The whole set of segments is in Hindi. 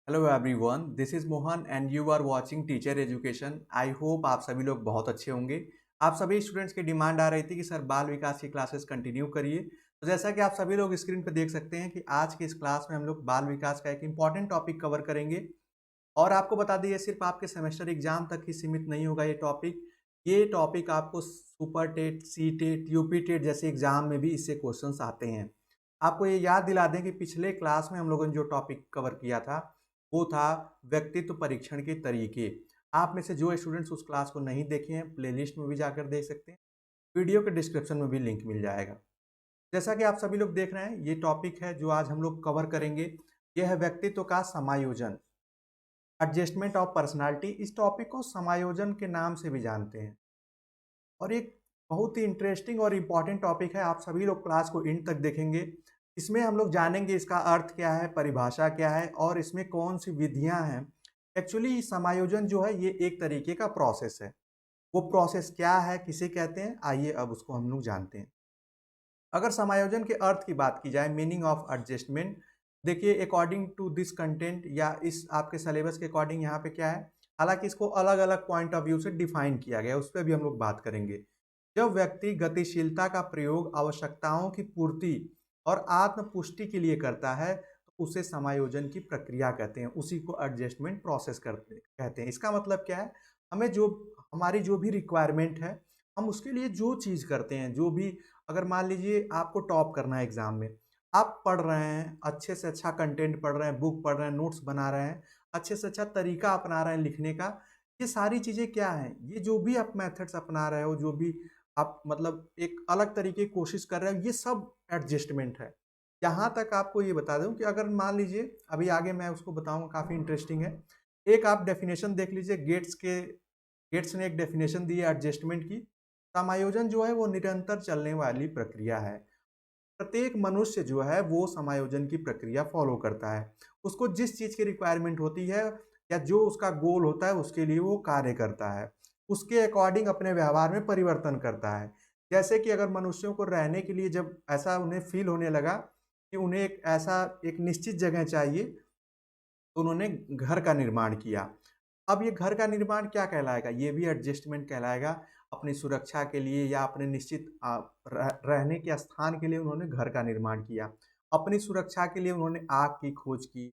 Hello everyone, this is Mohan and you are watching teacher education. I hope आप सभी लोग बहुत अच्छे होंगे। आप सभी स्टूडेंट्स की डिमांड आ रही थी कि सर बाल विकास की क्लासेस कंटिन्यू करिए। तो जैसा कि आप सभी लोग स्क्रीन पर देख सकते हैं कि आज की इस क्लास में हम लोग बाल विकास का एक इम्पॉर्टेंट टॉपिक कवर करेंगे। और आपको बता दें, ये सिर्फ आपके सेमेस्टर एग्जाम तक ही सीमित नहीं होगा। ये टॉपिक आपको super TET, C TET, UP TET जैसे एग्जाम में भी इससे क्वेश्चंस आते हैं। आपको ये याद दिला दें कि पिछले क्लास में हम लोगों ने जो टॉपिक कवर किया था वो था व्यक्तित्व परीक्षण के तरीके। आप में से जो स्टूडेंट्स उस क्लास को नहीं देखे हैं, प्लेलिस्ट में भी जाकर देख सकते हैं। वीडियो के डिस्क्रिप्शन में भी लिंक मिल जाएगा। जैसा कि आप सभी लोग देख रहे हैं, ये टॉपिक है जो आज हम लोग कवर करेंगे। यह है व्यक्तित्व का समायोजन, एडजस्टमेंट ऑफ पर्सनालिटी। इस टॉपिक को समायोजन के नाम से भी जानते हैं और एक बहुत ही इंटरेस्टिंग और इम्पॉर्टेंट टॉपिक है। आप सभी लोग क्लास को एंड तक देखेंगे। इसमें हम लोग जानेंगे इसका अर्थ क्या है, परिभाषा क्या है और इसमें कौन सी विधियां हैं। एक्चुअली समायोजन जो है ये एक तरीके का प्रोसेस है। वो प्रोसेस क्या है, किसे कहते हैं, आइए अब उसको हम लोग जानते हैं। अगर समायोजन के अर्थ की बात की जाए, मीनिंग ऑफ एडजस्टमेंट, देखिए अकॉर्डिंग टू दिस कंटेंट या इस आपके सिलेबस के अकॉर्डिंग यहाँ पे क्या है। हालांकि इसको अलग अलग पॉइंट ऑफ व्यू से डिफाइन किया गया है, उस पर भी हम लोग बात करेंगे। जब व्यक्ति गतिशीलता का प्रयोग आवश्यकताओं की पूर्ति और आत्म पुष्टि के लिए करता है तो उसे समायोजन की प्रक्रिया कहते हैं, उसी को एडजस्टमेंट प्रोसेस करते कहते हैं। इसका मतलब क्या है, हमें जो हमारी जो भी रिक्वायरमेंट है, हम उसके लिए जो चीज़ करते हैं, जो भी, अगर मान लीजिए आपको टॉप करना है एग्जाम में, आप पढ़ रहे हैं, अच्छे से अच्छा कंटेंट पढ़ रहे हैं, बुक पढ़ रहे हैं, नोट्स बना रहे हैं, अच्छे से अच्छा तरीका अपना रहे हैं लिखने का। ये सारी चीज़ें क्या हैं, ये जो भी आप मेथड्स अपना रहे हो, जो भी आप मतलब एक अलग तरीके की कोशिश कर रहे हो, ये सब एडजस्टमेंट है। यहाँ तक आपको ये बता दूं कि अगर मान लीजिए, अभी आगे मैं उसको बताऊंगा, काफ़ी इंटरेस्टिंग है। एक आप डेफिनेशन देख लीजिए, गेट्स ने एक डेफिनेशन दी है एडजस्टमेंट की। समायोजन जो है वो निरंतर चलने वाली प्रक्रिया है। प्रत्येक मनुष्य जो है वो समायोजन की प्रक्रिया फॉलो करता है। उसको जिस चीज़ की रिक्वायरमेंट होती है या जो उसका गोल होता है उसके लिए वो कार्य करता है, उसके अकॉर्डिंग अपने व्यवहार में परिवर्तन करता है। जैसे कि अगर मनुष्यों को रहने के लिए जब ऐसा उन्हें फील होने लगा कि उन्हें एक ऐसा एक निश्चित जगह चाहिए, तो उन्होंने घर का निर्माण किया। अब ये घर का निर्माण क्या कहलाएगा, ये भी एडजस्टमेंट कहलाएगा। अपनी सुरक्षा के लिए या अपने निश्चित रहने के स्थान के लिए उन्होंने घर का निर्माण किया। अपनी सुरक्षा के लिए उन्होंने आग की खोज की।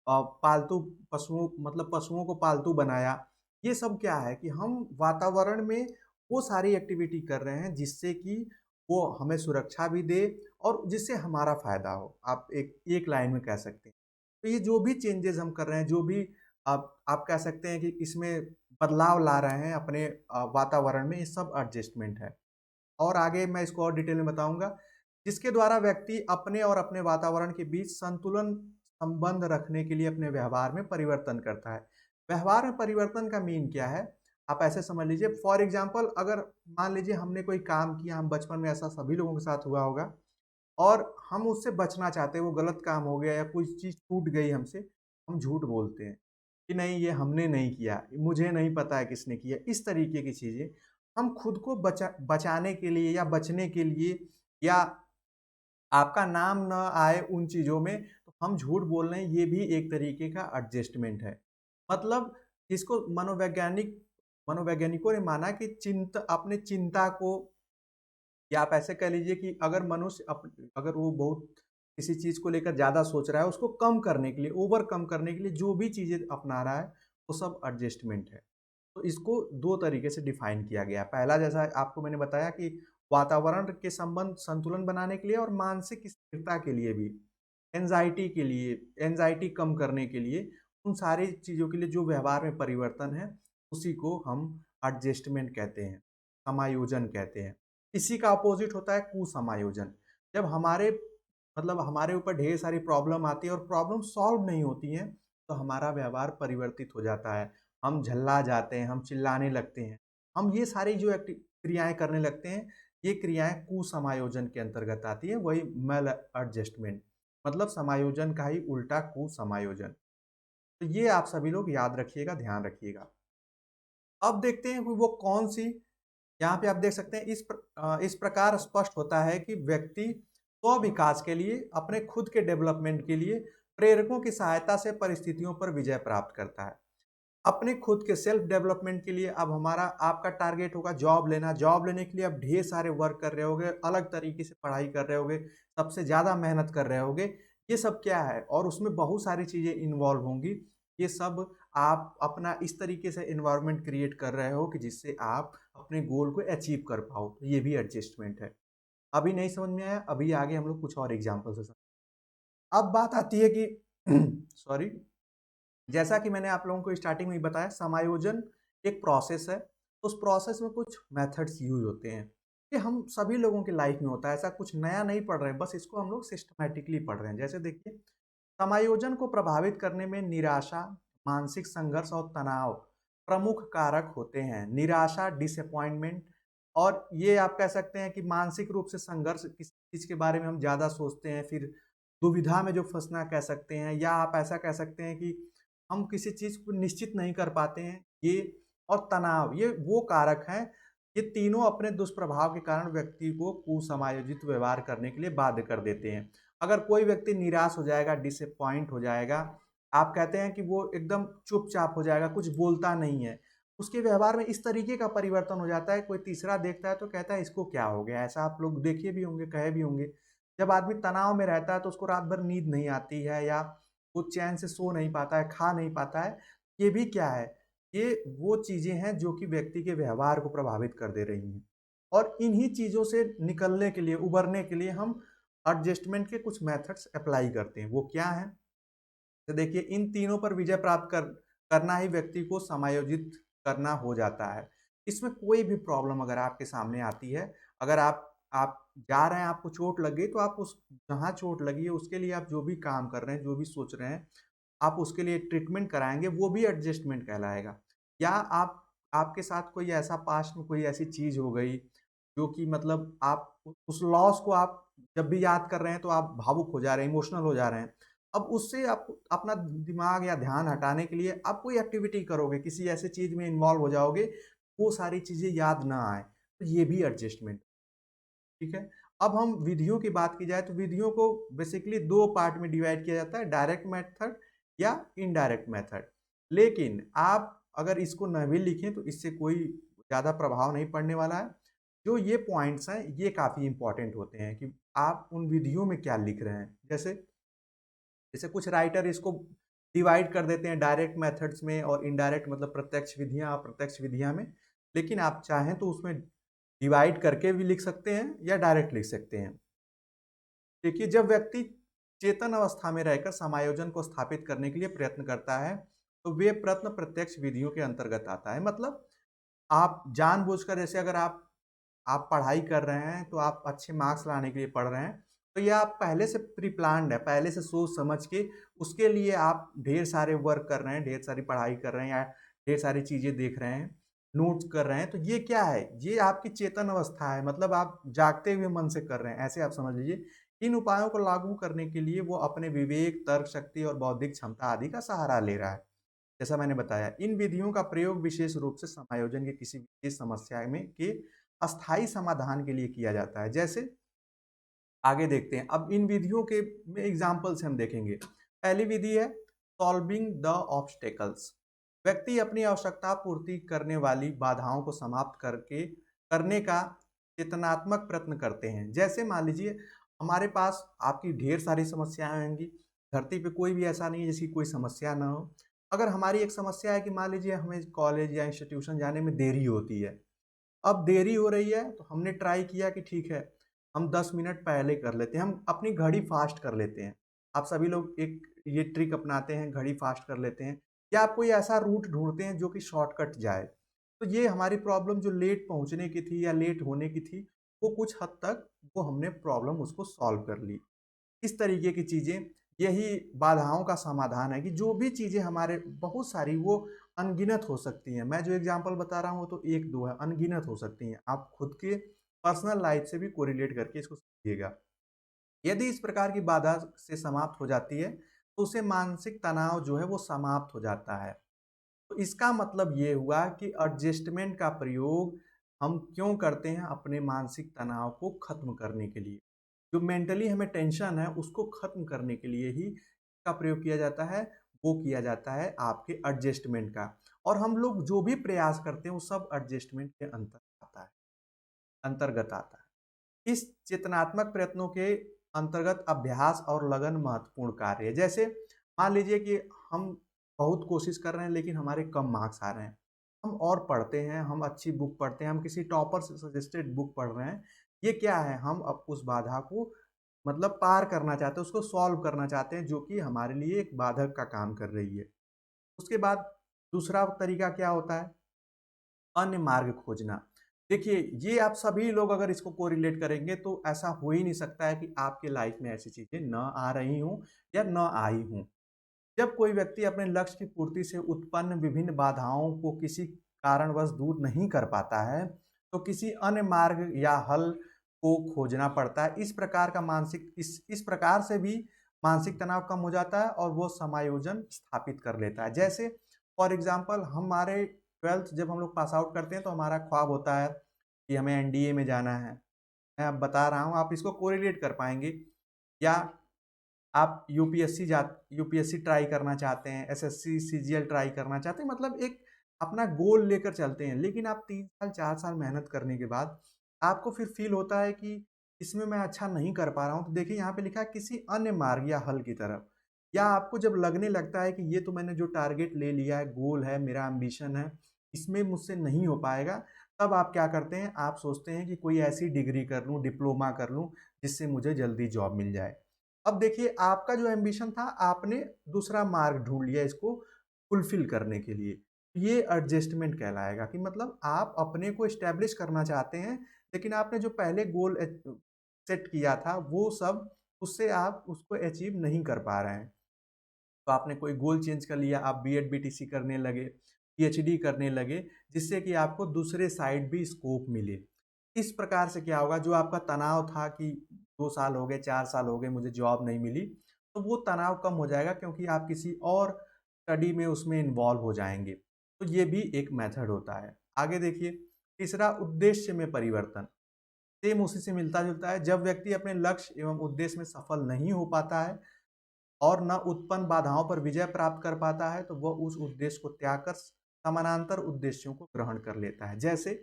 पालतू पशुओं, मतलब पशुओं को पालतू बनाया। ये सब क्या है कि हम वातावरण में वो सारी एक्टिविटी कर रहे हैं जिससे कि वो हमें सुरक्षा भी दे और जिससे हमारा फायदा हो। आप एक एक लाइन में कह सकते हैं। तो ये जो भी चेंजेस हम कर रहे हैं, जो भी आप कह सकते हैं कि इसमें बदलाव ला रहे हैं अपने वातावरण में, ये सब एडजस्टमेंट है। और आगे मैं इसको और डिटेल में बताऊंगा, जिसके द्वारा व्यक्ति अपने और अपने वातावरण के बीच संतुलन संबंध रखने के लिए अपने व्यवहार में परिवर्तन करता है। व्यवहार में परिवर्तन का मीन क्या है, आप ऐसे समझ लीजिए। फॉर एग्जाम्पल, अगर मान लीजिए हमने कोई काम किया, हम बचपन में, ऐसा सभी लोगों के साथ हुआ होगा, और हम उससे बचना चाहते हैं, वो गलत काम हो गया या कोई चीज़ टूट गई हमसे, हम झूठ बोलते हैं कि नहीं ये हमने नहीं किया, मुझे नहीं पता है किसने किया। इस तरीके की चीज़ें हम खुद को बचाने के लिए या बचने के लिए, या आपका नाम ना आए उन चीज़ों में, तो हम झूठ बोल रहे हैं, ये भी एक तरीके का एडजस्टमेंट है। मतलब इसको मनोवैज्ञानिकों ने माना कि अपने चिंता को, या आप ऐसे कह लीजिए कि अगर मनुष्य अगर वो बहुत किसी चीज़ को लेकर ज़्यादा सोच रहा है, उसको कम करने के लिए, ओवरकम करने के लिए जो भी चीज़ें अपना रहा है, वो सब एडजस्टमेंट है। तो इसको दो तरीके से डिफाइन किया गया। पहला, जैसा आपको मैंने बताया कि वातावरण के संबंध संतुलन बनाने के लिए और मानसिक स्थिरता के लिए भी, एंजाइटी के लिए, एंजाइटी कम करने के लिए, उन सारी चीज़ों के लिए जो व्यवहार में परिवर्तन है, उसी को हम एडजस्टमेंट कहते हैं, समायोजन कहते हैं। इसी का अपोजिट होता है कुसमायोजन। जब हमारे ऊपर ढेर सारी प्रॉब्लम आती है और प्रॉब्लम सॉल्व नहीं होती हैं, तो हमारा व्यवहार परिवर्तित हो जाता है। हम झल्ला जाते हैं, हम चिल्लाने लगते हैं, हम ये सारी जो क्रियाएं करने लगते हैं, ये क्रियाएं कुसमायोजन के अंतर्गत आती है। वही मेल एडजस्टमेंट, मतलब समायोजन का ही उल्टा कुसमायोजन। तो ये आप सभी लोग याद रखिएगा, ध्यान रखिएगा। अब देखते हैं कि वो कौन सी। यहाँ पे आप देख सकते हैं, इस प्रकार स्पष्ट होता है कि व्यक्ति स्व विकास के लिए, अपने खुद के डेवलपमेंट के लिए प्रेरकों की सहायता से परिस्थितियों पर विजय प्राप्त करता है। अपने खुद के सेल्फ डेवलपमेंट के लिए अब हमारा आपका टारगेट होगा जॉब लेना। जॉब लेने के लिए आप ढेर सारे वर्क कर रहे होगे, अलग तरीके से पढ़ाई कर रहे होगे, सबसे ज़्यादा मेहनत कर रहे होगे। ये सब क्या है? और उसमें बहुत सारी चीज़ें इन्वॉल्व होंगी। ये सब आप अपना इस तरीके से एनवायरनमेंट क्रिएट कर रहे हो कि जिससे आप अपने गोल को अचीव कर पाओ। तो ये भी एडजस्टमेंट है। अभी नहीं समझ में आया? अभी आगे हम लोग कुछ और एग्ज़ाम्पल से अब बात आती है कि सॉरी, जैसा कि मैंने आप लोगों को स्टार्टिंग में ही बताया, समायोजन एक प्रोसेस है। तो उस प्रोसेस में कुछ मेथड्स यूज होते हैं। ये हम सभी लोगों की लाइफ में होता है, ऐसा कुछ नया नहीं पढ़ रहे हैं, बस इसको हम लोग सिस्टमैटिकली पढ़ रहे हैं। जैसे देखिए, समायोजन को प्रभावित करने में निराशा, मानसिक संघर्ष और तनाव प्रमुख कारक होते हैं। निराशा, डिसअपॉइंटमेंट, और ये आप कह सकते हैं कि मानसिक रूप से संघर्ष, किसी चीज़ के बारे में हम ज़्यादा सोचते हैं, फिर दुविधा में जो फंसना कह सकते हैं, या आप ऐसा कह सकते हैं कि हम किसी चीज़ को निश्चित नहीं कर पाते हैं, ये और तनाव, ये वो कारक हैं। ये तीनों अपने दुष्प्रभाव के कारण व्यक्ति को कुसमायोजित व्यवहार करने के लिए बाध्य कर देते हैं। अगर कोई व्यक्ति निराश हो जाएगा, डिसअपॉइंट हो जाएगा, आप कहते हैं कि वो एकदम चुपचाप हो जाएगा, कुछ बोलता नहीं है, उसके व्यवहार में इस तरीके का परिवर्तन हो जाता है, कोई तीसरा देखता है तो कहता है इसको क्या हो गया। ऐसा आप लोग देखे भी होंगे, कहे भी होंगे। जब आदमी तनाव में रहता है तो उसको रात भर नींद नहीं आती है, या वो चैन से सो नहीं पाता है, खा नहीं पाता है। ये भी क्या है? ये वो चीज़ें हैं जो कि व्यक्ति के व्यवहार को प्रभावित कर दे रही हैं। और इन्हीं चीज़ों से निकलने के लिए, उभरने के लिए हम एडजस्टमेंट के कुछ मेथड्स अप्लाई करते हैं। वो क्या हैं? तो देखिए, इन तीनों पर विजय प्राप्त करना ही व्यक्ति को समायोजित करना हो जाता है। इसमें कोई भी प्रॉब्लम अगर आपके सामने आती है, अगर आप जा रहे हैं, आपको चोट लग गई, तो आप उस जहाँ चोट लगी है उसके लिए आप जो भी काम कर रहे हैं, जो भी सोच रहे हैं, आप उसके लिए ट्रीटमेंट कराएँगे, वो भी एडजस्टमेंट कहलाएगा। या आप आपके साथ कोई ऐसा पास्ट में कोई ऐसी चीज़ हो गई, जो कि मतलब आप उस लॉस को आप जब भी याद कर रहे हैं तो आप भावुक हो जा रहे हैं, इमोशनल हो जा रहे हैं। अब उससे आप अपना दिमाग या ध्यान हटाने के लिए आप कोई एक्टिविटी करोगे, किसी ऐसी चीज़ में इन्वॉल्व हो जाओगे, वो सारी चीज़ें याद ना आए, तो ये भी एडजस्टमेंट, ठीक है? अब हम विधियों की बात की जाए तो विधियों को बेसिकली 2 पार्ट में डिवाइड किया जाता है, डायरेक्ट मेथड या इनडायरेक्ट मेथड। लेकिन आप अगर इसको न भी लिखें तो इससे कोई ज़्यादा प्रभाव नहीं पड़ने वाला है। जो ये पॉइंट्स हैं, ये काफ़ी इम्पोर्टेंट होते हैं कि आप उन विधियों में क्या लिख रहे हैं। जैसे जैसे कुछ राइटर इसको डिवाइड कर देते हैं डायरेक्ट मेथड्स में और इनडायरेक्ट, मतलब प्रत्यक्ष विधियाँ, अप्रत्यक्ष विधियाँ में। लेकिन आप चाहें तो उसमें डिवाइड करके भी लिख सकते हैं या डायरेक्ट लिख सकते हैं। देखिए, जब व्यक्ति चेतन अवस्था में रहकर समायोजन को स्थापित करने के लिए प्रयत्न करता है, तो वे प्रयत्न प्रत्यक्ष विधियों के अंतर्गत आता है। मतलब आप जानबूझकर, जैसे अगर आप पढ़ाई कर रहे हैं, तो आप अच्छे मार्क्स लाने के लिए पढ़ रहे हैं, तो ये आप पहले से प्री प्लान्ड है, पहले से सोच समझ के उसके लिए आप ढेर सारे वर्क कर रहे हैं, ढेर सारी पढ़ाई कर रहे हैं, या ढेर सारी चीज़ें देख रहे हैं, नोट्स कर रहे हैं। तो ये क्या है? ये आपकी चेतन अवस्था है, मतलब आप जागते हुए मन से कर रहे हैं, ऐसे आप समझ लीजिए। इन उपायों को लागू करने के लिए वो अपने विवेक, तर्क शक्ति और बौद्धिक क्षमता आदि का सहारा ले रहा है। जैसा मैंने बताया, इन विधियों का प्रयोग विशेष रूप से समायोजन की किसी विशेष समस्या में के अस्थायी समाधान के लिए किया जाता है। जैसे आगे देखते हैं, अब इन विधियों के में एग्जाम्पल्स हम देखेंगे। पहली विधि है सॉल्विंग द ऑब्स्टेकल्स। व्यक्ति अपनी आवश्यकता पूर्ति करने वाली बाधाओं को समाप्त करने का चेतनात्मक प्रयत्न करते हैं। जैसे मान लीजिए, हमारे पास आपकी ढेर सारी समस्याएं होंगी, धरती पे कोई भी ऐसा नहीं है जिसकी कोई समस्या ना हो। अगर हमारी एक समस्या है कि मान लीजिए हमें कॉलेज या इंस्टीट्यूशन जाने में देरी होती है, अब देरी हो रही है, तो हमने ट्राई किया कि ठीक है, हम 10 मिनट पहले कर लेते हैं, हम अपनी घड़ी फास्ट कर लेते हैं। आप सभी लोग एक ये ट्रिक अपनाते हैं, घड़ी फास्ट कर लेते हैं, या आप कोई ऐसा रूट ढूँढते हैं जो कि शॉर्टकट जाए। तो ये हमारी प्रॉब्लम जो लेट पहुँचने की थी या लेट होने की थी, वो कुछ हद तक वो हमने प्रॉब्लम उसको सॉल्व कर ली। इस तरीके की चीज़ें, यही बाधाओं का समाधान है कि जो भी चीज़ें हमारे बहुत सारी, वो अनगिनत हो सकती हैं। मैं जो एग्जांपल बता रहा हूँ वो तो 1-2 है, अनगिनत हो सकती हैं। आप खुद के पर्सनल लाइफ से भी कोरिलेट करके इसको समझिएगा। यदि इस प्रकार की बाधा से समाप्त हो जाती है, तो उसे मानसिक तनाव जो है वो समाप्त हो जाता है। तो इसका मतलब ये हुआ कि एडजस्टमेंट का प्रयोग हम क्यों करते हैं? अपने मानसिक तनाव को खत्म करने के लिए। जो मेंटली हमें टेंशन है उसको खत्म करने के लिए ही का प्रयोग किया जाता है, वो किया जाता है आपके एडजस्टमेंट का। और हम लोग जो भी प्रयास करते हैं वो सब एडजस्टमेंट के अंतर्गत आता है। इस चेतनात्मक प्रयत्नों के अंतर्गत अभ्यास और लगन महत्वपूर्ण कार्य है। जैसे मान लीजिए कि हम बहुत कोशिश कर रहे हैं लेकिन हमारे कम मार्क्स आ रहे हैं। हम और पढ़ते हैं, हम अच्छी बुक पढ़ते हैं, हम किसी टॉपर से सजेस्टेड बुक पढ़ रहे हैं। ये क्या है? हम अब उस बाधा को मतलब पार करना चाहते हैं, उसको सॉल्व करना चाहते हैं, जो कि हमारे लिए एक बाधक का काम कर रही है। उसके बाद दूसरा तरीका क्या होता है? अन्य मार्ग खोजना। देखिए, ये आप सभी लोग अगर इसको कोरिलेट करेंगे तो ऐसा हो ही नहीं सकता है कि आपके लाइफ में ऐसी चीज़ें ना आ रही हों या ना आई हों। जब कोई व्यक्ति अपने लक्ष्य की पूर्ति से उत्पन्न विभिन्न बाधाओं को किसी कारणवश दूर नहीं कर पाता है, तो किसी अन्य मार्ग या हल को खोजना पड़ता है। इस प्रकार से भी मानसिक तनाव कम हो जाता है और वो समायोजन स्थापित कर लेता है। जैसे फॉर एग्ज़ाम्पल हमारे 12th जब हम लोग पास आउट करते हैं तो हमारा ख्वाब होता है कि हमें एनडीए में जाना है। मैं अब बता रहा हूँ, आप इसको कोरिलेट कर पाएँगे। या आप यूपीएससी ट्राई करना चाहते हैं, एसएससी, सीजीएल ट्राई करना चाहते हैं, मतलब एक अपना गोल लेकर चलते हैं। लेकिन आप 3 साल, 4 साल मेहनत करने के बाद आपको फिर फ़ील होता है कि इसमें मैं अच्छा नहीं कर पा रहा हूँ। तो देखिए यहाँ पे लिखा है किसी अन्य मार्ग या हल की तरफ। या आपको जब लगने लगता है कि ये तो मैंने जो टारगेट ले लिया है, गोल है, मेरा एम्बिशन है, इसमें मुझसे नहीं हो पाएगा, तब आप क्या करते हैं? आप सोचते हैं कि कोई ऐसी डिग्री कर लूँ, डिप्लोमा कर लूँ, जिससे मुझे जल्दी जॉब मिल जाए। अब देखिए आपका जो एम्बिशन था, आपने दूसरा मार्ग ढूँढ लिया इसको फुलफ़िल करने के लिए। ये एडजस्टमेंट कहलाएगा कि मतलब आप अपने को एस्टैब्लिश करना चाहते हैं, लेकिन आपने जो पहले गोल सेट किया था, वो सब उससे आप उसको अचीव नहीं कर पा रहे हैं। तो आपने कोई गोल चेंज कर लिया, आप बीएड, बीटीसी करने लगे, पीएचडी करने लगे, जिससे कि आपको दूसरे साइड भी स्कोप मिले। इस प्रकार से क्या होगा, जो आपका तनाव था कि 2 साल हो गए, 4 साल हो गए, मुझे जॉब नहीं मिली, तो वो तनाव कम हो जाएगा क्योंकि आप किसी और स्टडी में उसमें इन्वॉल्व हो जाएँगे। तो ये भी एक मेथड होता है। आगे देखिए, तीसरा उद्देश्य में परिवर्तन। सेम उसी से मिलता-जुलता है। जब व्यक्ति अपने लक्ष्य एवं उद्देश्य में सफल नहीं हो पाता है और न उत्पन्न बाधाओं पर विजय प्राप्त कर पाता है, तो वह उस उद्देश्य को त्याग कर समानांतर उद्देश्यों को ग्रहण कर लेता है। जैसे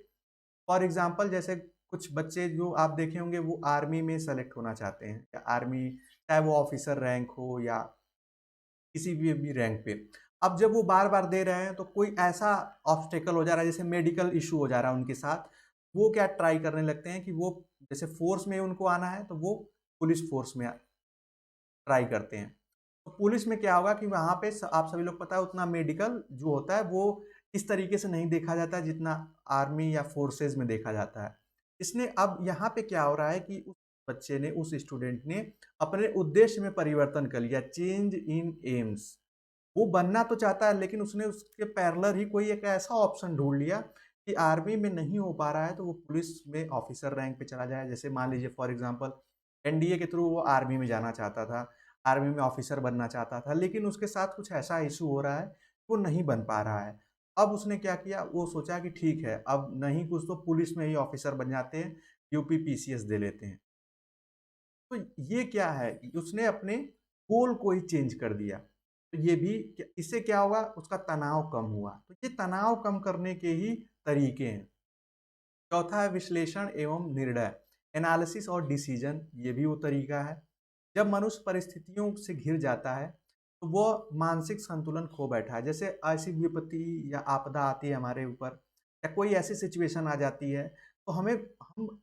फॉर एग्ज़ाम्पल, जैसे कुछ बच्चे जो आप देखे होंगे वो आर्मी में सेलेक्ट होना चाहते हैं, या आर्मी चाहे वो ऑफिसर रैंक हो या किसी भी रैंक पे। अब जब वो बार-बार दे रहे हैं तो कोई ऐसा ऑब्स्टेकल हो जा रहा है, जैसे मेडिकल इश्यू हो जा रहा है उनके साथ, वो क्या ट्राई करने लगते हैं कि वो जैसे फ़ोर्स में उनको आना है तो वो पुलिस फ़ोर्स में ट्राई करते हैं। तो पुलिस में क्या होगा कि वहाँ पे आप सभी लोग पता है उतना मेडिकल जो होता है वो इस तरीके से नहीं देखा जाता है जितना आर्मी या फोर्सेस में देखा जाता है। इसने अब यहाँ पे क्या हो रहा है कि उस बच्चे ने, उस स्टूडेंट ने अपने उद्देश्य में परिवर्तन कर लिया, चेंज इन एम्स। वो बनना तो चाहता है लेकिन उसने उसके पैरेलल ही कोई एक ऐसा ऑप्शन ढूँढ लिया कि आर्मी में नहीं हो पा रहा है तो वो पुलिस में ऑफिसर रैंक पे चला जाए। जैसे मान लीजिए फॉर एग्ज़ाम्पल एनडीए के थ्रू वो आर्मी में जाना चाहता था, आर्मी में ऑफिसर बनना चाहता था, लेकिन उसके साथ कुछ ऐसा इश्यू हो रहा है, वो नहीं बन पा रहा है। अब उसने क्या किया, वो सोचा कि ठीक है, अब नहीं कुछ तो पुलिस में ही ऑफिसर बन जाते हैं, यूपी पीसीएस दे लेते हैं। तो ये क्या है, उसने अपने गोल को ही चेंज कर दिया। तो ये भी इससे क्या होगा, उसका तनाव कम हुआ। तो ये तनाव कम करने के ही तरीके हैं। चौथा है विश्लेषण एवं निर्णय, एनालिसिस और डिसीजन, ये भी वो तरीका है। जब मनुष्य परिस्थितियों से घिर जाता है तो वो मानसिक संतुलन खो बैठा है। जैसे ऐसी विपत्ति या आपदा आती है हमारे ऊपर, या कोई ऐसी सिचुएशन आ जाती है तो हम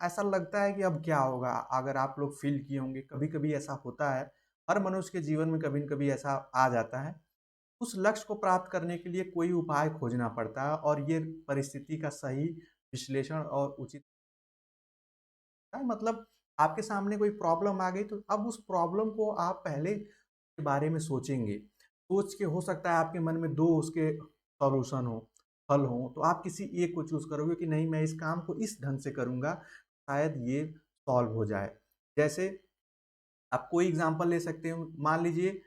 ऐसा लगता है कि अब क्या होगा। अगर आप लोग फील किए होंगे, कभी कभी ऐसा होता है, हर मनुष्य के जीवन में कभी न कभी ऐसा आ जाता है। उस लक्ष्य को प्राप्त करने के लिए कोई उपाय खोजना पड़ता है और ये परिस्थिति का सही विश्लेषण और उचित मतलब आपके सामने कोई प्रॉब्लम आ गई तो अब उस प्रॉब्लम को आप पहले के बारे में सोचेंगे। सोच के हो सकता है आपके मन में 2 उसके सॉल्यूशन हो, हल हो, तो आप किसी एक को चूज़ करोगे कि नहीं, मैं इस काम को इस ढंग से करूँगा, शायद ये सॉल्व हो जाए। जैसे आप कोई एग्ज़ाम्पल ले सकते हो, मान लीजिए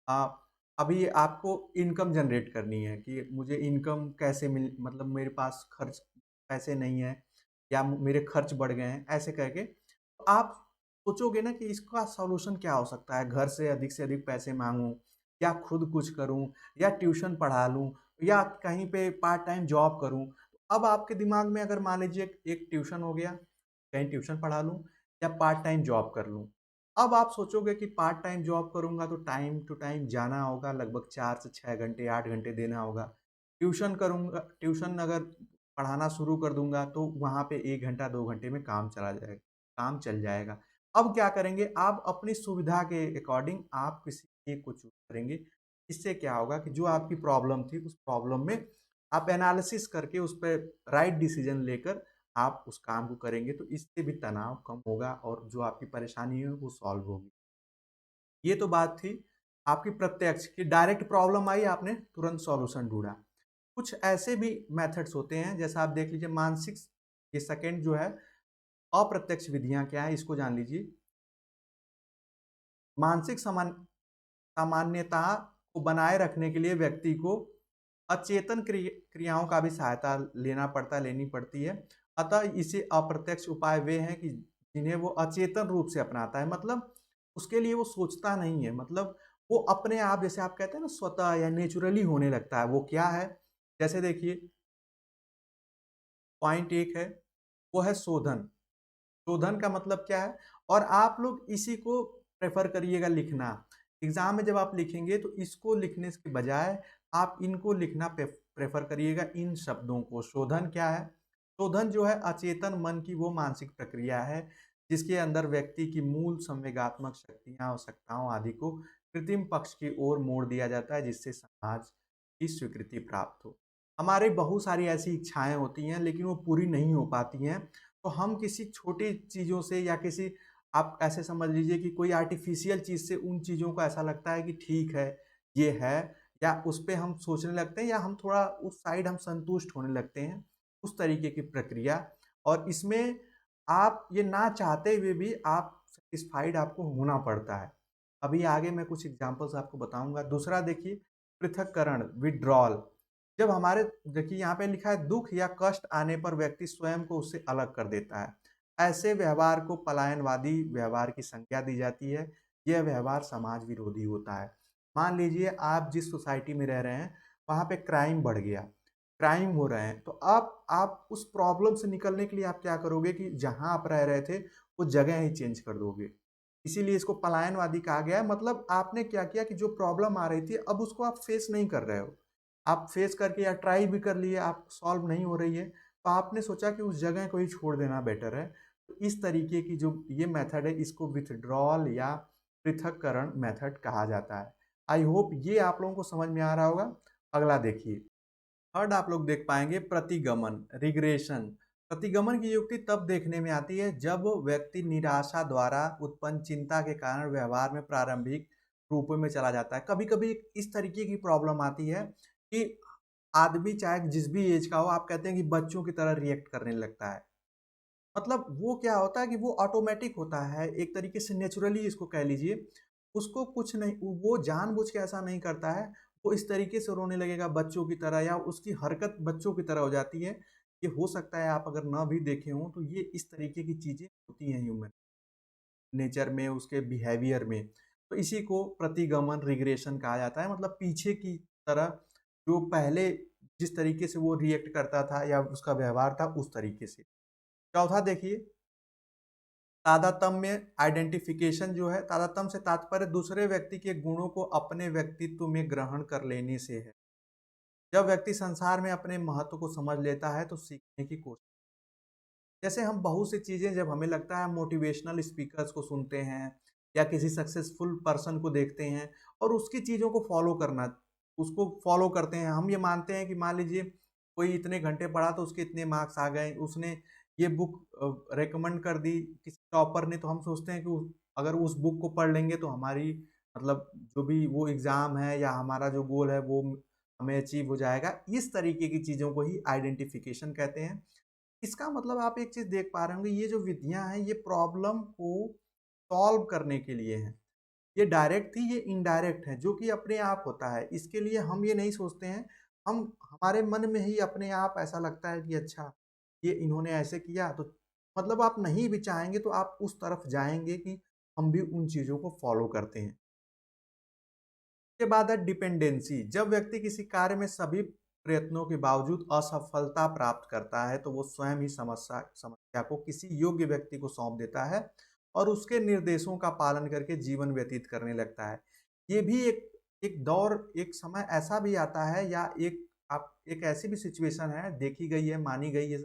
अ, अभी आपको इनकम जनरेट करनी है कि मुझे इनकम कैसे मिल मतलब मेरे पास खर्च पैसे नहीं है या मेरे खर्च बढ़ गए हैं, ऐसे करके। तो आप सोचोगे ना कि इसका सॉल्यूशन क्या हो सकता है? घर से अधिक पैसे माँगूँ या खुद कुछ करूँ या ट्यूशन पढ़ा लूँ या कहीं पे पार्ट टाइम जॉब करूँ। अब आपके दिमाग में अगर मान लीजिए एक ट्यूशन हो गया, कहीं ट्यूशन पढ़ा लूँ या पार्ट टाइम जॉब कर लूँ। अब आप सोचोगे कि पार्ट टाइम जॉब करूँगा तो टाइम टू टाइम जाना होगा, लगभग 4 से 6 घंटे, 8 घंटे देना होगा। ट्यूशन करूँगा, ट्यूशन अगर पढ़ाना शुरू कर दूँगा तो वहाँ पे 1 घंटा 2 घंटे में काम चल जाएगा। अब क्या करेंगे, आप अपनी सुविधा के अकॉर्डिंग आप किसी एक को चूज़ करेंगे। इससे क्या होगा कि जो आपकी प्रॉब्लम थी, उस प्रॉब्लम में आप एनालिसिस करके उस पे राइट डिसीज़न लेकर आप उस काम को करेंगे, तो इससे भी तनाव कम होगा और जो आपकी परेशानी है वो सॉल्व होगी। ये तो बात थी आपकी प्रत्यक्ष कि डायरेक्ट प्रॉब्लम आई, आपने तुरंत सॉल्यूशन ढूँढा। कुछ ऐसे भी मेथड्स होते हैं, जैसा आप देख लीजिए मानसिक, ये सेकंड जो है अप्रत्यक्ष विधियाँ क्या है इसको जान लीजिए। मानसिक सामान्यता को बनाए रखने के लिए व्यक्ति को अचेतन क्रियाओं का भी सहायता लेनी पड़ती है। अतः इसे अप्रत्यक्ष उपाय वे हैं कि जिन्हें वो अचेतन रूप से अपनाता है। मतलब उसके लिए वो सोचता नहीं है, मतलब वो अपने आप, जैसे आप कहते हैं ना, स्वतः या नेचुरली होने लगता है। वो क्या है? जैसे देखिए, पॉइंट एक है, वो है शोधन। शोधन का मतलब क्या है? और आप लोग इसी को प्रेफ़र करिएगा लिखना। एग्ज़ाम में जब आप लिखेंगे तो इसको लिखने के बजाय आप इनको लिखना प्रेफ़र करिएगा, इन शब्दों को। शोधन क्या है? शोधन जो है अचेतन मन की वो मानसिक प्रक्रिया है, जिसके अंदर व्यक्ति की मूल संवेगात्मक शक्तियाँ, आवश्यकताओं आदि को कृत्रिम पक्ष की ओर मोड़ दिया जाता है, जिससे समाज की स्वीकृति प्राप्त हो। हमारी बहुत सारी ऐसी इच्छाएँ होती हैं, लेकिन वो पूरी नहीं हो पाती हैं। तो हम किसी छोटी चीज़ों से या किसी, आप ऐसे समझ लीजिए कि कोई आर्टिफ़िशियल चीज़ से उन चीज़ों को ऐसा लगता है कि ठीक है, ये है, या उस पे हम सोचने लगते हैं या हम थोड़ा उस साइड हम संतुष्ट होने लगते हैं, उस तरीके की प्रक्रिया। और इसमें आप ये ना चाहते हुए भी आप सैटिस्फाइड आपको होना पड़ता है। अभी आगे मैं कुछ एग्ज़ाम्पल्स आपको बताऊँगा। दूसरा देखिए, पृथक्करण, विथड्रॉल। जब हमारे, देखिए यहाँ पे लिखा है, दुःख या कष्ट आने पर व्यक्ति स्वयं को उससे अलग कर देता है। ऐसे व्यवहार को पलायनवादी व्यवहार की संज्ञा दी जाती है। यह व्यवहार समाज विरोधी होता है। मान लीजिए आप जिस सोसाइटी में रह रहे हैं, वहाँ पे क्राइम बढ़ गया, क्राइम हो रहे हैं, तो आप उस प्रॉब्लम से निकलने के लिए आप क्या करोगे कि जहाँ आप रह रहे थे, वो जगह ही चेंज कर दोगे। इसीलिए इसको पलायनवादी कहा गया है। मतलब आपने क्या किया कि जो प्रॉब्लम आ रही थी, अब उसको आप फेस नहीं कर रहे हो। आप फेस करके या ट्राई भी कर लिए, आप सॉल्व नहीं हो रही है, तो आपने सोचा कि उस जगह को ही छोड़ देना बेटर है। तो इस तरीके की जो ये मेथड है, इसको विथड्रॉल या पृथक्करण मेथड कहा जाता है। आई होप ये आप लोगों को समझ में आ रहा होगा। अगला देखिए, थर्ड आप लोग देख पाएंगे प्रतिगमन, रिग्रेशन। प्रतिगमन की युक्ति तब देखने में आती है जब व्यक्ति निराशा द्वारा उत्पन्न चिंता के कारण व्यवहार में प्रारंभिक रूपों में चला जाता है। कभी कभी इस तरीके की प्रॉब्लम आती है कि आदमी चाहे जिस भी एज का हो, आप कहते हैं कि बच्चों की तरह रिएक्ट करने लगता है। मतलब वो क्या होता है कि वो ऑटोमेटिक होता है, एक तरीके से नेचुरली इसको कह लीजिए। उसको कुछ नहीं, वो जानबूझ के ऐसा नहीं करता है। वो इस तरीके से रोने लगेगा बच्चों की तरह, या उसकी हरकत बच्चों की तरह हो जाती है। ये हो सकता है आप अगर ना भी देखे हों, तो ये इस तरीके की चीज़ें होती हैं ह्यूमन नेचर में, उसके बिहेवियर में। तो इसी को प्रतिगमन, रिग्रेशन कहा जाता है। मतलब पीछे की तरह, जो पहले जिस तरीके से वो रिएक्ट करता था या उसका व्यवहार था, उस तरीके से। चौथा देखिए, तादात्म्य आइडेंटिफिकेशन जो है, तादात्म्य से तात्पर्य दूसरे व्यक्ति के गुणों को अपने व्यक्तित्व में ग्रहण कर लेने से है। जब व्यक्ति संसार में अपने महत्व को समझ लेता है तो सीखने की कोशिश, जैसे हम बहुत सी चीज़ें, जब हमें लगता है, मोटिवेशनल स्पीकर्स को सुनते हैं या किसी सक्सेसफुल पर्सन को देखते हैं और उसकी चीज़ों को फॉलो करना, उसको फॉलो करते हैं। हम ये मानते हैं कि मान लीजिए कोई इतने घंटे पढ़ा तो उसके इतने मार्क्स आ गए, उसने ये बुक रेकमेंड कर दी किसी टॉपर ने, तो हम सोचते हैं कि अगर उस बुक को पढ़ लेंगे तो हमारी, मतलब जो भी वो एग्ज़ाम है या हमारा जो गोल है वो हमें अचीव हो जाएगा। इस तरीके की चीज़ों को ही आइडेंटिफिकेशन कहते हैं। इसका मतलब आप एक चीज़ देख पा रहे होंगे, ये जो विधियाँ हैं, ये प्रॉब्लम को सॉल्व करने के लिए हैं। ये डायरेक्ट थी, ये इनडायरेक्ट है, जो कि अपने आप होता है। इसके लिए हम ये नहीं सोचते हैं, हम हमारे मन में ही अपने आप ऐसा लगता है कि अच्छा, ये इन्होंने ऐसे किया, तो मतलब आप नहीं भी चाहेंगे तो आप उस तरफ जाएँगे कि हम भी उन चीज़ों को फ़ॉलो करते हैं। उसके बाद है डिपेंडेंसी। जब व्यक्ति किसी कार्य में सभी प्रयत्नों के बावजूद असफलता प्राप्त करता है, तो वो स्वयं ही समस्या समस्या को किसी योग्य व्यक्ति को सौंप देता है और उसके निर्देशों का पालन करके जीवन व्यतीत करने लगता है। ये भी एक दौर, एक समय ऐसा भी आता है, या एक ऐसी भी सिचुएशन है, देखी गई है, मानी गई है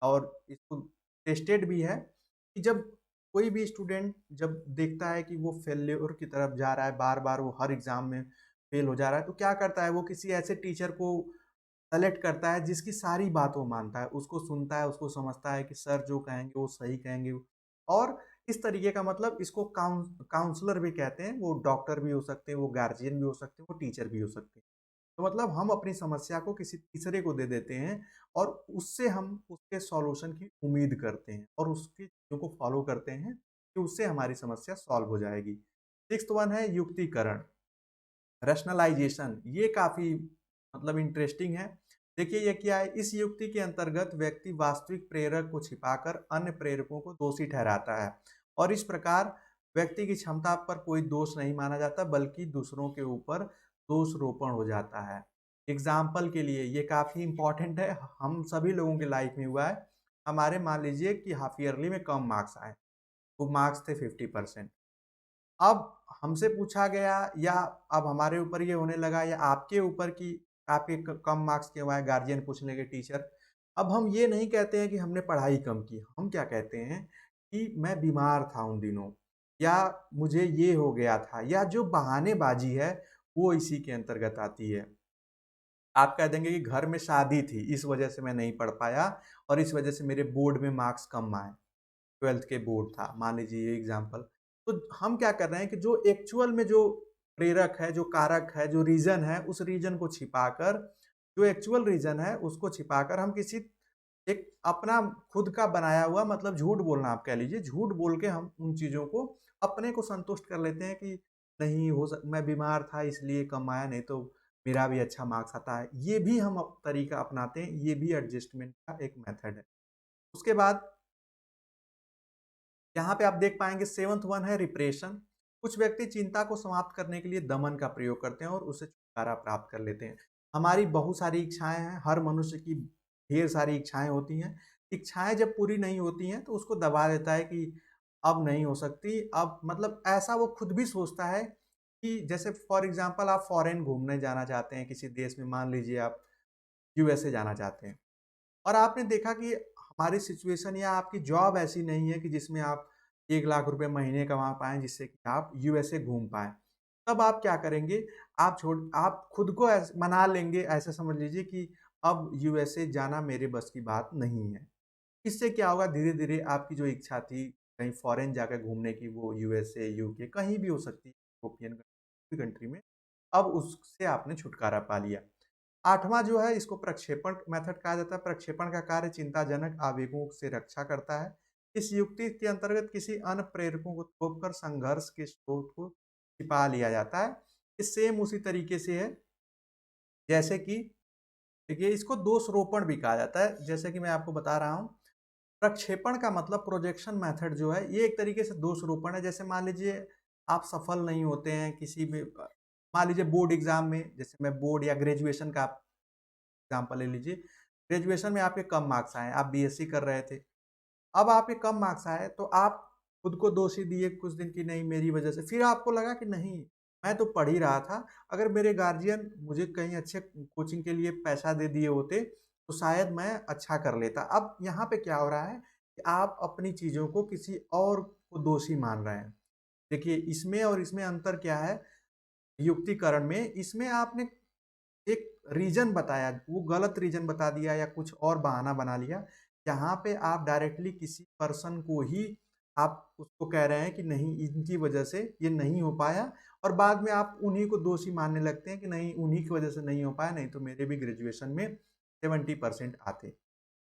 और इसको टेस्टेड भी है कि जब कोई भी स्टूडेंट जब देखता है कि वो फेल्योर की तरफ जा रहा है, बार-बार वो हर एग्ज़ाम में फेल हो जा रहा है, तो क्या करता है, वो किसी ऐसे टीचर को सेलेक्ट करता है जिसकी सारी बात वो मानता है, उसको सुनता है, उसको समझता है कि सर जो कहेंगे वो सही कहेंगे। और इस तरीके का, मतलब इसको काउंसलर भी कहते हैं, वो डॉक्टर भी हो सकते हैं, वो गार्जियन भी हो सकते हैं, वो टीचर भी हो सकते हैं। तो मतलब हम अपनी समस्या को किसी तीसरे को दे देते हैं और उससे हम उसके सॉल्यूशन की उम्मीद करते हैं और उसकी चीज़ों को फॉलो करते हैं कि उससे हमारी समस्या सॉल्व हो जाएगी। सिक्स्थ वन है युक्तिकरण, रैशनलाइजेशन। ये काफ़ी मतलब इंटरेस्टिंग है। देखिए ये क्या है, इस युक्ति के अंतर्गत व्यक्ति वास्तविक प्रेरक को छिपाकर अन्य प्रेरकों को दोषी ठहराता है और इस प्रकार व्यक्ति की क्षमता पर कोई दोष नहीं माना जाता, बल्कि दूसरों के ऊपर दोष रोपण हो जाता है। एग्जाम्पल के लिए ये काफ़ी इंपॉर्टेंट है, हम सभी लोगों के लाइफ में हुआ है। हमारे मान लीजिए कि हाफ ईयरली में कम मार्क्स आए, वो मार्क्स थे 50%। अब हमसे पूछा गया, या अब हमारे ऊपर ये होने लगा, या आपके ऊपर कि आपके कम मार्क्स क्यों आए, गार्जियन पूछने लगे, टीचर। अब हम ये नहीं कहते हैं कि हमने पढ़ाई कम की, हम क्या कहते हैं कि मैं बीमार था उन दिनों, या मुझे ये हो गया था, या जो बहानेबाजी है वो इसी के अंतर्गत आती है। आप कह देंगे कि घर में शादी थी, इस वजह से मैं नहीं पढ़ पाया और इस वजह से मेरे बोर्ड में मार्क्स कम आए। 12th के बोर्ड था, मान लीजिए ये एग्जाम्पल। तो हम क्या कर रहे हैं कि जो एक्चुअल में जो प्रेरक है, जो कारक है, जो रीज़न है, उस रीज़न को छिपाकर, जो एक्चुअल रीज़न है उसको छिपाकर हम किसी एक अपना खुद का बनाया हुआ, मतलब झूठ बोलना आप कह लीजिए, झूठ बोल के हम उन चीज़ों को अपने को संतुष्ट कर लेते हैं कि नहीं मैं बीमार था इसलिए कम आया, नहीं तो मेरा भी अच्छा मार्क्स आता है। ये भी हम तरीका अपनाते हैं, ये भी एडजस्टमेंट का एक मेथड है। उसके बाद यहाँ पे आप देख पाएँगे सेवंथ वन है रिप्रेशन। कुछ व्यक्ति चिंता को समाप्त करने के लिए दमन का प्रयोग करते हैं और उससे छुटकारा प्राप्त कर लेते हैं। हमारी बहुत सारी इच्छाएँ हैं, हर मनुष्य की ढेर सारी इच्छाएँ होती हैं। इच्छाएँ जब पूरी नहीं होती हैं तो उसको दबा देता है कि अब नहीं हो सकती, अब मतलब ऐसा वो खुद भी सोचता है कि जैसे फॉर एग्ज़ाम्पल आप फॉरेन घूमने जाना चाहते हैं किसी देश में, मान लीजिए आप यूएसए जाना चाहते हैं। और आपने देखा कि हमारी सिचुएशन या आपकी जॉब ऐसी नहीं है कि जिसमें आप 1 लाख रुपए महीने कमा पाएँ जिससे कि आप यूएसए घूम पाएँ। तब आप क्या करेंगे? आप खुद को मना लेंगे, ऐसा समझ लीजिए कि अब यूएसए जाना मेरे बस की बात नहीं है। इससे क्या होगा, धीरे-धीरे आपकी जो इच्छा थी कहीं फॉरेन जाकर घूमने की, वो यूएसए, यूके कहीं भी हो सकती है, यूरोपियन कंट्री में, अब उससे आपने छुटकारा पा लिया। 8वाँ जो है, इसको प्रक्षेपण मेथड कहा जाता है। प्रक्षेपण का कार्य चिंताजनक आवेगों से रक्षा करता है। इस युक्ति के अंतर्गत किसी अन्य प्रेरकों को थोपकर संघर्ष के स्रोत को छिपा लिया जाता है। ये सेम उसी तरीके से है जैसे कि देखिए, इसको दोषरोपण भी कहा जाता है। जैसे कि मैं आपको बता रहा हूँ, प्रक्षेपण का मतलब प्रोजेक्शन मेथड जो है, ये एक तरीके से दोषरोपण है। जैसे मान लीजिए आप सफल नहीं होते हैं किसी भी मान लीजिए बोर्ड एग्जाम में, जैसे मैं बोर्ड या ग्रेजुएशन का एग्जाम्पल ले लीजिए। ग्रेजुएशन में आपके कम मार्क्स आए, आप बीएससी कर रहे थे। अब आपके कम मार्क्स आए तो आप खुद को दोषी दिए कुछ दिन की, नहीं मेरी वजह से। फिर आपको लगा कि नहीं, मैं तो पढ़ ही रहा था, अगर मेरे गार्जियन मुझे कहीं अच्छे कोचिंग के लिए पैसा दे दिए होते तो शायद मैं अच्छा कर लेता। अब यहाँ पे क्या हो रहा है कि आप अपनी चीज़ों को किसी और को दोषी मान रहे हैं। देखिए इसमें और इसमें अंतर क्या है, युक्तिकरण में इसमें आपने एक रीज़न बताया, वो गलत रीज़न बता दिया या कुछ और बहाना बना लिया। यहाँ पे आप डायरेक्टली किसी पर्सन को ही आप उसको कह रहे हैं कि नहीं, इनकी वजह से ये नहीं हो पाया, और बाद में आप उन्हीं को दोषी मानने लगते हैं कि नहीं, उन्हीं की वजह से नहीं हो पाया, नहीं तो मेरे भी ग्रेजुएशन में 70% आते।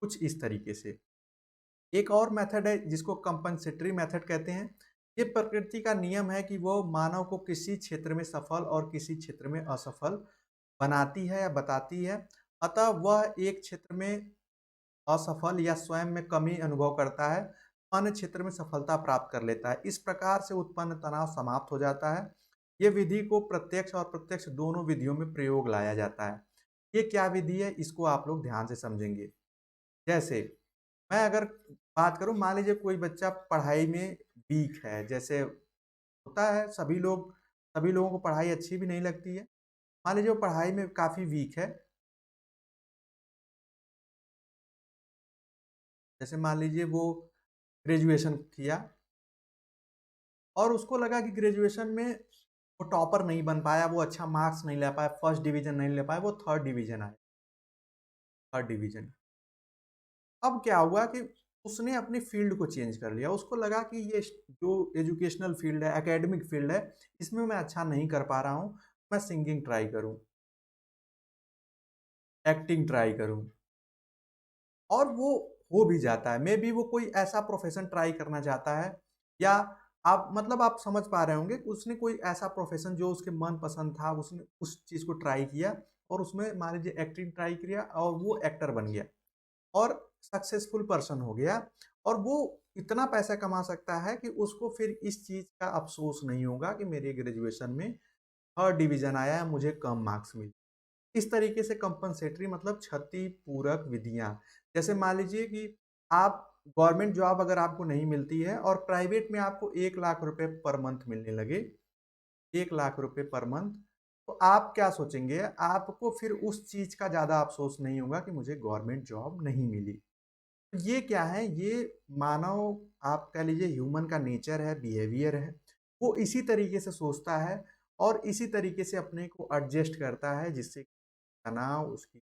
कुछ इस तरीके से। एक और मेथड है जिसको कंपनसेटरी मेथड कहते हैं। ये प्रकृति का नियम है कि वो मानव को किसी क्षेत्र में सफल और किसी क्षेत्र में असफल बनाती है या बताती है। अतः वह एक क्षेत्र में असफल या स्वयं में कमी अनुभव करता है, अन्य क्षेत्र में सफलता प्राप्त कर लेता है। इस प्रकार से उत्पन्न तनाव समाप्त हो जाता है। ये विधि को प्रत्यक्ष और प्रत्यक्ष दोनों विधियों में प्रयोग लाया जाता है। ये क्या विधि है, इसको आप लोग ध्यान से समझेंगे। जैसे मैं अगर बात करूँ, मान लीजिए कोई बच्चा पढ़ाई में वीक है, जैसे होता है सभी लोगों को पढ़ाई अच्छी भी नहीं लगती है। मान लीजिए वो पढ़ाई में काफ़ी वीक है, जैसे मान लीजिए वो ग्रेजुएशन किया और उसको लगा कि ग्रेजुएशन में वो टॉपर नहीं बन पाया, वो अच्छा मार्क्स नहीं ले पाया, फर्स्ट डिवीज़न नहीं ले पाया, वो थर्ड डिवीज़न आया, थर्ड डिवीज़न। अब क्या हुआ कि उसने अपनी फ़ील्ड को चेंज कर लिया। उसको लगा कि ये जो एजुकेशनल फ़ील्ड है, एकेडमिक फ़ील्ड है, इसमें मैं अच्छा नहीं कर पा रहा हूँ, मैं सिंगिंग ट्राई करूँ, एक्टिंग ट्राई करूँ। और वो हो भी जाता है। मेबी वो कोई ऐसा प्रोफ़ेशन ट्राई करना चाहता है, या आप मतलब आप समझ पा रहे होंगे कि उसने कोई ऐसा प्रोफ़ेशन जो उसके मनपसंद था, उसने उस चीज़ को ट्राई किया और उसमें मान लीजिए एक्टिंग ट्राई किया और वो एक्टर बन गया और सक्सेसफुल पर्सन हो गया और वो इतना पैसा कमा सकता है कि उसको फिर इस चीज़ का अफ़सोस नहीं होगा कि मेरे ग्रेजुएशन में थर्ड डिवीज़न आया है, मुझे कम मार्क्स मिले। इस तरीके से कंपनसेटरी मतलब क्षतिपूरक विधियाँ। जैसे मान लीजिए कि आप गवर्नमेंट जॉब अगर आपको नहीं मिलती है और प्राइवेट में आपको 1 लाख रुपए पर मंथ मिलने लगे, 1 लाख रुपए पर मंथ, तो आप क्या सोचेंगे? आपको फिर उस चीज़ का ज़्यादा अफ़सोस नहीं होगा कि मुझे गवर्नमेंट जॉब नहीं मिली। तो ये क्या है? ये मानव, आप कह लीजिए ह्यूमन का नेचर है, बिहेवियर है। वो इसी तरीके से सोचता है और इसी तरीके से अपने को एडजस्ट करता है जिससे तनाव, उसकी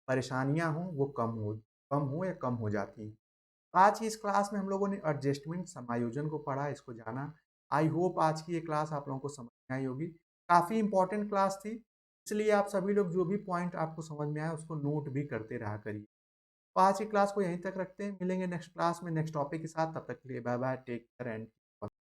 परेशानियाँ हों वो कम हो या कम हो जाती हैं। आज की इस क्लास में हम लोगों ने एडजस्टमेंट समायोजन को पढ़ा, इसको जाना। आई होप आज की ये क्लास आप लोगों को समझ में आई होगी। काफ़ी इम्पोर्टेंट क्लास थी, इसलिए आप सभी लोग जो भी पॉइंट आपको समझ में आए उसको नोट भी करते रहा करिए। तो आज की क्लास को यहीं तक रखते हैं, मिलेंगे नेक्स्ट क्लास में नेक्स्ट टॉपिक के साथ, तब तक के लिए bye bye, take care and